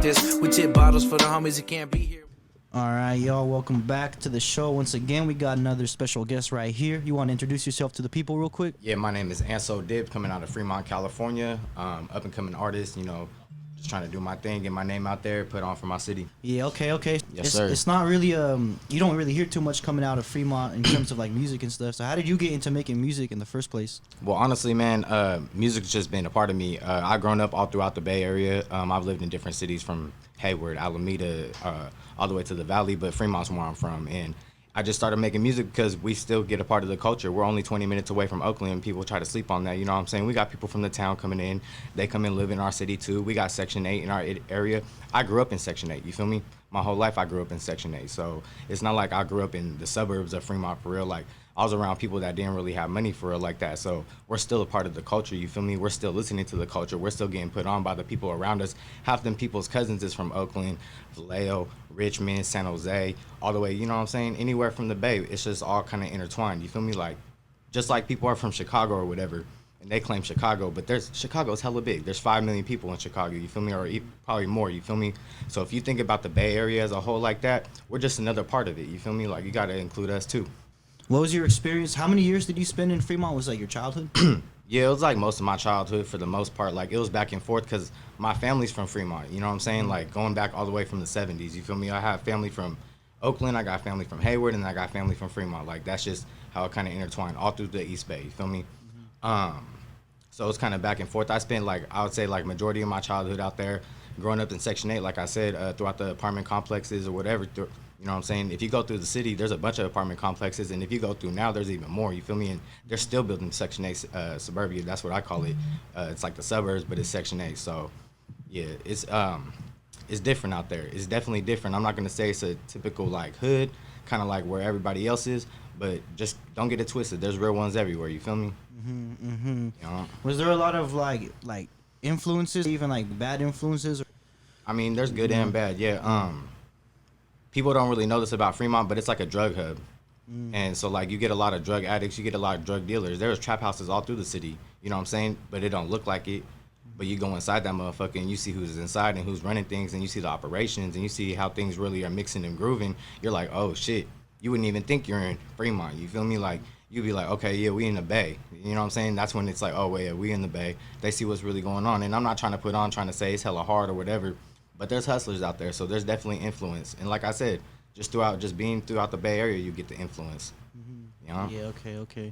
this. We tip bottles for the homies that can't be here. All right, y'all, welcome back to the show. Once again, we got another special guest right here. You want to introduce yourself to the people real quick? Yeah, my name is AntSoDipd, coming out of Fremont, California. Up and coming artist, just trying to do my thing, get my name out there, put on for my city. Yeah, okay. Yes, sir. It's not really you don't really hear too much coming out of Fremont in terms of like music and stuff. So how did you get into making music in the first place? Well, honestly, man, music's just been a part of me. I've grown up all throughout the Bay Area. I've lived in different cities from Hayward, Alameda, all the way to the Valley, but Fremont's where I'm from. And I just started making music because we still get a part of the culture. We're only 20 minutes away from Oakland, and people try to sleep on that. You know what I'm saying? We got people from the town coming in. They come and live in our city, too. We got Section 8 in our area. I grew up in Section 8, you feel me? My whole life I grew up in Section 8. So it's not like I grew up in the suburbs of Fremont for real. Like, I was around people that didn't really have money for real like that. So we're still a part of the culture, you feel me? We're still listening to the culture. We're still getting put on by the people around us. Half them people's cousins is from Oakland, Vallejo, Richmond, San Jose, all the way, you know what I'm saying? Anywhere from the Bay, it's just all kind of intertwined, you feel me? Like, just like people are from Chicago or whatever, and they claim Chicago, but Chicago's hella big. There's 5 million people in Chicago, you feel me? Or probably more, you feel me? So if you think about the Bay Area as a whole like that, we're just another part of it, you feel me? Like, you gotta include us too. What was your experience? How many years did you spend in Fremont? Was that your childhood? Yeah, it was like most of my childhood for the most part. Like, it was back and forth because my family's from Fremont, you know what I'm saying? Like, going back all the way from the 70s, you feel me? I have family from Oakland, I got family from Hayward, and I got family from Fremont. Like, that's just how it kind of intertwined all through the East Bay, you feel me? So it's kind of back and forth. I spent, like, I would say, like, majority of my childhood out there, growing up in Section 8, like I said, throughout the apartment complexes or whatever. You know what I'm saying? If you go through the city, there's a bunch of apartment complexes, and if you go through now, there's even more, you feel me? And they're still building Section 8 suburbia. That's what I call it. It's like the suburbs, but it's Section 8. So, yeah, it's different out there. It's definitely different. I'm not going to say it's a typical, like, hood, kind of like where everybody else is, but just don't get it twisted. There's real ones everywhere, you feel me? You know? Was there a lot of, like influences, even, like, bad influences? I mean, there's good and bad, yeah. People don't really know this about Fremont, but it's like a drug hub. And so, like, you get a lot of drug addicts, you get a lot of drug dealers. There's trap houses all through the city, you know what I'm saying? But it don't look like it. But you go inside that motherfucker and you see who's inside and who's running things, and you see the operations, and you see how things really are mixing and grooving. You're like, oh, shit. You wouldn't even think you're in Fremont, you feel me? Like, you'd be like, okay, yeah, we in the Bay. You know what I'm saying? That's when it's like, oh, wait, yeah, we in the Bay. They see what's really going on. And I'm not trying to say it's hella hard or whatever, but there's hustlers out there, so there's definitely influence. And like I said, just being throughout the Bay Area, you get the influence. You know? Yeah, okay.